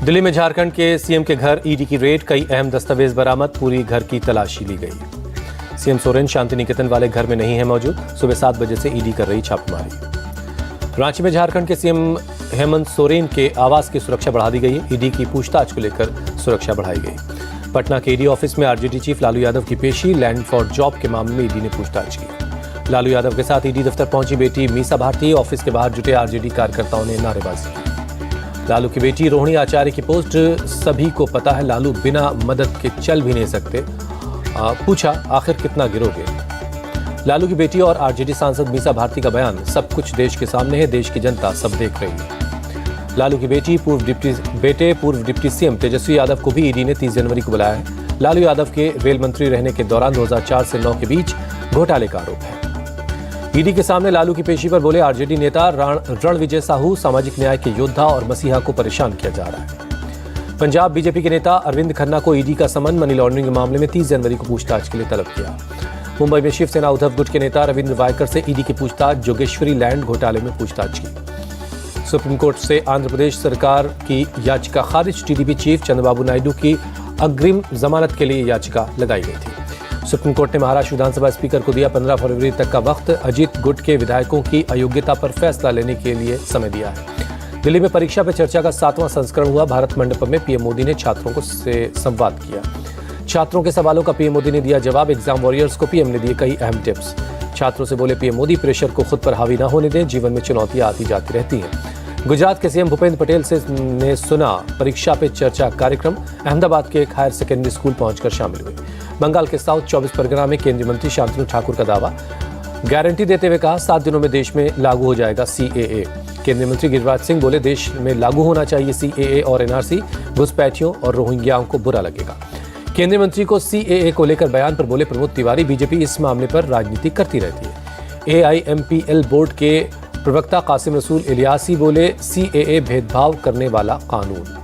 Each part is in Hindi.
दिल्ली में झारखंड के सीएम के घर ईडी की रेड, कई अहम दस्तावेज बरामद, पूरी घर की तलाशी ली गई। सीएम सोरेन शांति निकेतन वाले घर में नहीं है मौजूद। सुबह 7 बजे से ईडी कर रही छापेमारी। रांची में झारखंड के सीएम हेमंत सोरेन के आवास की सुरक्षा बढ़ा दी गई है। ईडी की पूछताछ को लेकर सुरक्षा बढ़ाई गई। पटना के ईडी ऑफिस में आरजेडी चीफ लालू यादव की पेशी, लैंड फॉर जॉब के मामले में ईडी ने पूछताछ की। लालू यादव के साथ ईडी दफ्तर पहुंची बेटी मीसा भारती, ऑफिस के बाहर जुटे आरजेडी कार्यकर्ताओं ने नारेबाजी की। लालू की बेटी रोहिणी आचार्य की पोस्ट, सभी को पता है लालू बिना मदद के चल भी नहीं सकते, पूछा आखिर कितना गिरोगे। लालू की बेटी और आरजेडी सांसद मीसा भारती का बयान, सब कुछ देश के सामने है, देश की जनता सब देख रही है। लालू की बेटी पूर्व डिप्टी सीएम तेजस्वी यादव को भी ईडी ने 30 जनवरी को बुलाया है। लालू यादव के रेल मंत्री रहने के दौरान 2004 से 9 के बीच घोटाले का आरोप है। ईडी के सामने लालू की पेशी पर बोले आरजेडी नेता रणविजय साहू, सामाजिक न्याय के योद्धा और मसीहा को परेशान किया जा रहा है। पंजाब बीजेपी के नेता अरविंद खन्ना को ईडी का समन, मनी लॉन्ड्रिंग के मामले में 30 जनवरी को पूछताछ के लिए तलब किया। मुंबई में शिवसेना उद्धव गुट के नेता रविंद्र वायकर से ईडी की पूछताछ, जोगेश्वरी लैंड घोटाले में पूछताछ की। सुप्रीम कोर्ट से आंध्र प्रदेश सरकार की याचिका खारिज, टीडीपी चीफ चंद्रबाबू नायडू की अग्रिम जमानत के लिए याचिका लगाई गई थी। सुप्रीम कोर्ट ने महाराष्ट्र विधानसभा स्पीकर को दिया 15 फरवरी तक का वक्त, अजीत गुट के विधायकों की अयोग्यता पर फैसला लेने के लिए समय दिया है। दिल्ली में परीक्षा पे चर्चा का 7वां संस्करण हुआ। भारत मंडपम में पीएम मोदी ने छात्रों से संवाद किया। छात्रों के सवालों का पीएम मोदी ने दिया जवाब। एग्जाम वॉरियर्स को पीएम ने दिए कई अहम टिप्स। छात्रों से बोले पीएम मोदी, प्रेशर को खुद पर हावी न होने दें, जीवन में चुनौतियां आती जाती रहती हैं। गुजरात के सीएम भूपेंद्र पटेल ने सुना परीक्षा पे चर्चा कार्यक्रम। अहमदाबाद के एक हायर सेकेंडरी स्कूल पहुंचकर शामिल हुए। बंगाल के साउथ 24 परगना में केंद्रीय मंत्री शांतनु ठाकुर का दावा, गारंटी देते हुए कहा 7 दिनों में देश में लागू हो जाएगा सीएए। केंद्रीय मंत्री गिरिराज सिंह बोले देश में लागू होना चाहिए सीएए और एनआरसी, घुसपैठियों और रोहिंग्याओं को बुरा लगेगा। केंद्रीय मंत्री को सीएए को लेकर बयान पर बोले प्रमोद तिवारी, बीजेपी इस मामले पर राजनीति करती रहती है। एआईएमपीएल बोर्ड के प्रवक्ता कासिम रसूल इलियासी बोले सीएए भेदभाव करने वाला कानून।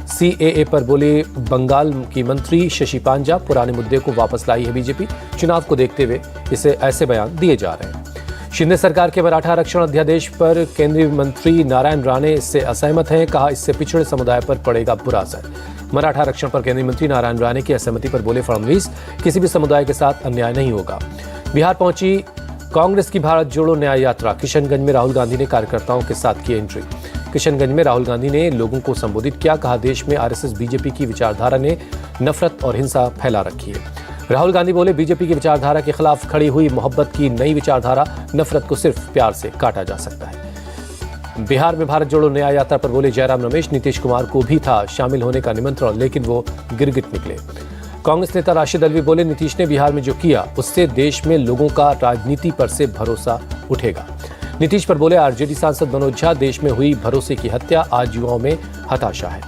सीएए पर बोले बंगाल की मंत्री शशि पांजा, पुराने मुद्दे को वापस लाई है बीजेपी, चुनाव को देखते हुए इसे ऐसे बयान दिए जा रहे हैं। शिंदे सरकार के मराठा आरक्षण अध्यादेश पर केंद्रीय मंत्री नारायण राणे इससे असहमत हैं, कहा इससे पिछड़े समुदाय पर पड़ेगा बुरा असर। मराठा आरक्षण पर केंद्रीय मंत्री नारायण राणे की असहमति पर बोले फडणवीस, किसी भी समुदाय के साथ अन्याय नहीं होगा। बिहार पहुंची कांग्रेस की भारत जोड़ो न्याय यात्रा। किशनगंज में राहुल गांधी ने कार्यकर्ताओं के साथ की एंट्री। किशनगंज में राहुल गांधी ने लोगों को संबोधित किया, कहा देश में आरएसएस बीजेपी की विचारधारा ने नफरत और हिंसा फैला रखी है। राहुल गांधी बोले बीजेपी की विचारधारा के खिलाफ खड़ी हुई मोहब्बत की नई विचारधारा, नफरत को सिर्फ प्यार से काटा जा सकता है। बिहार में भारत जोड़ो न्याय यात्रा पर बोले जयराम रमेश, नीतीश कुमार को भी था शामिल होने का निमंत्रण, लेकिन वो गिरगिट निकले। कांग्रेस नेता राशिद अलवी बोले नीतीश ने बिहार में जो किया उससे देश में लोगों का राजनीति पर से भरोसा उठेगा। नीतीश पर बोले आरजेडी सांसद मनोज झा, देश में हुई भरोसे की हत्या, आज युवाओं में हताशा है।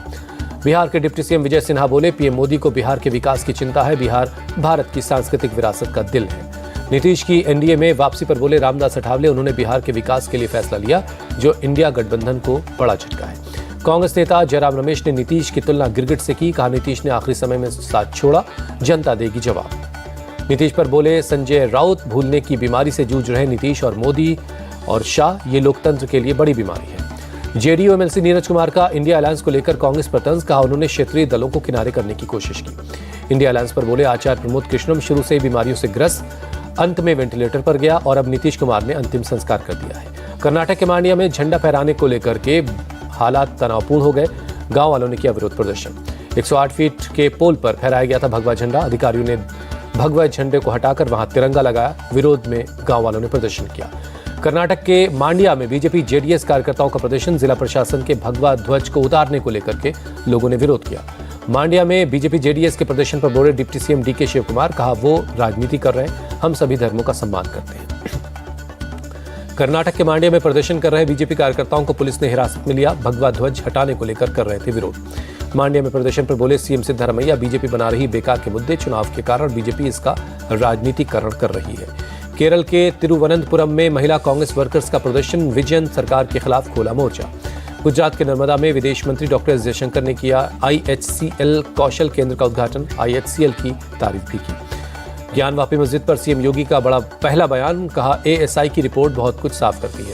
बिहार के डिप्टी सीएम विजय सिन्हा बोले पीएम मोदी को बिहार के विकास की चिंता है, बिहार भारत की सांस्कृतिक विरासत का दिल है। नीतीश की एनडीए में वापसी पर बोले रामदास अठावले, उन्होंने बिहार के विकास के लिए फैसला लिया जो इंडिया गठबंधन को बड़ा झटका है। कांग्रेस नेता जयराम रमेश ने नीतीश की तुलना गिरगिट से की, कहा नीतीश ने आखिरी समय में साथ छोड़ा, जनता देगी जवाब। नीतीश पर बोले संजय राउत, भूलने की बीमारी से जूझ रहे नीतीश और मोदी और शाह, ये लोकतंत्र के लिए बड़ी बीमारी है। जेडीयू एमएलसी नीरज कुमार का इंडिया अलायंस को लेकर कांग्रेस पर तंज, कहा उन्होंने क्षेत्रीय दलों को किनारे करने की कोशिश की। इंडिया अलायंस पर बोले आचार्य प्रमोद कृष्णम शुरू से बीमारियों से ग्रस्त, अंत में वेंटिलेटर पर गया और अब नीतीश कुमार ने अंतिम संस्कार कर दिया है। कर्नाटक के मांड्या में झंडा फहराने को लेकर के हालात तनावपूर्ण हो गए, गांव वालों ने किया विरोध प्रदर्शन। 108 फीट के पोल पर फहराया गया था भगवा झंडा, अधिकारियों ने भगवा झंडे को हटाकर वहां तिरंगा लगाया। विरोध में गांव वालों ने प्रदर्शन किया। कर्नाटक के मांड्या में बीजेपी जेडीएस कार्यकर्ताओं का प्रदर्शन, जिला प्रशासन के भगवा ध्वज को उतारने को लेकर के लोगों ने विरोध किया। मांड्या में बीजेपी जेडीएस के प्रदर्शन पर बोले deputy CM DK Shivakumar, कहा वो राजनीति कर रहे हैं, हम सभी धर्मों का सम्मान करते हैं। कर्नाटक के मांड्या में प्रदर्शन कर रहे बीजेपी कार्यकर्ताओं को पुलिस ने हिरासत में लिया, भगवा ध्वज हटाने को लेकर कर रहे थे विरोध। मांड्या में प्रदर्शन पर बोले सीएम सिद्धरामैया, बीजेपी बना रही बेकार के मुद्दे, चुनाव के कारण बीजेपी इसका राजनीतिकरण कर रही है। केरल के तिरुवनंतपुरम में महिला कांग्रेस वर्कर्स का प्रदर्शन, विजयन सरकार के खिलाफ खोला मोर्चा। गुजरात के नर्मदा में विदेश मंत्री डॉक्टर एस जयशंकर ने किया आईएचसीएल कौशल केंद्र का उद्घाटन, आईएचसीएल की तारीफ भी की। ज्ञान वापी मस्जिद पर सीएम योगी का बड़ा पहला बयान, कहा एएसआई की रिपोर्ट बहुत कुछ साफ करती है।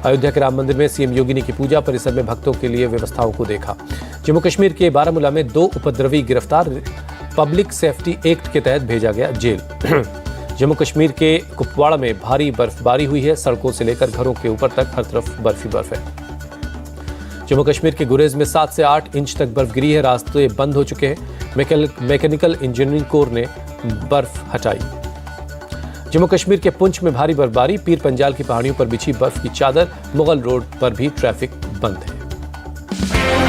अयोध्या के राम मंदिर में सीएम योगी ने की पूजा परिसर में भक्तों के लिए व्यवस्थाओं को देखा। जम्मू कश्मीर के बारामूला में 2 उपद्रवी गिरफ्तार, पब्लिक सेफ्टी एक्ट के तहत भेजा गया जेल। जम्मू कश्मीर के कुपवाड़ा में भारी बर्फबारी हुई है, सड़कों से लेकर घरों के ऊपर तक हर तरफ बर्फ ही बर्फ है। जम्मू कश्मीर के गुरेज में 7 से 8 इंच तक बर्फ गिरी है, रास्ते बंद हो चुके हैं। मैकेनिकल इंजीनियरिंग कोर ने बर्फ हटाई। जम्मू कश्मीर के पुंछ में भारी बर्फबारी, पीर पंजाल की पहाड़ियों पर बिछी बर्फ की चादर, मुगल रोड पर भी ट्रैफिक बंद है।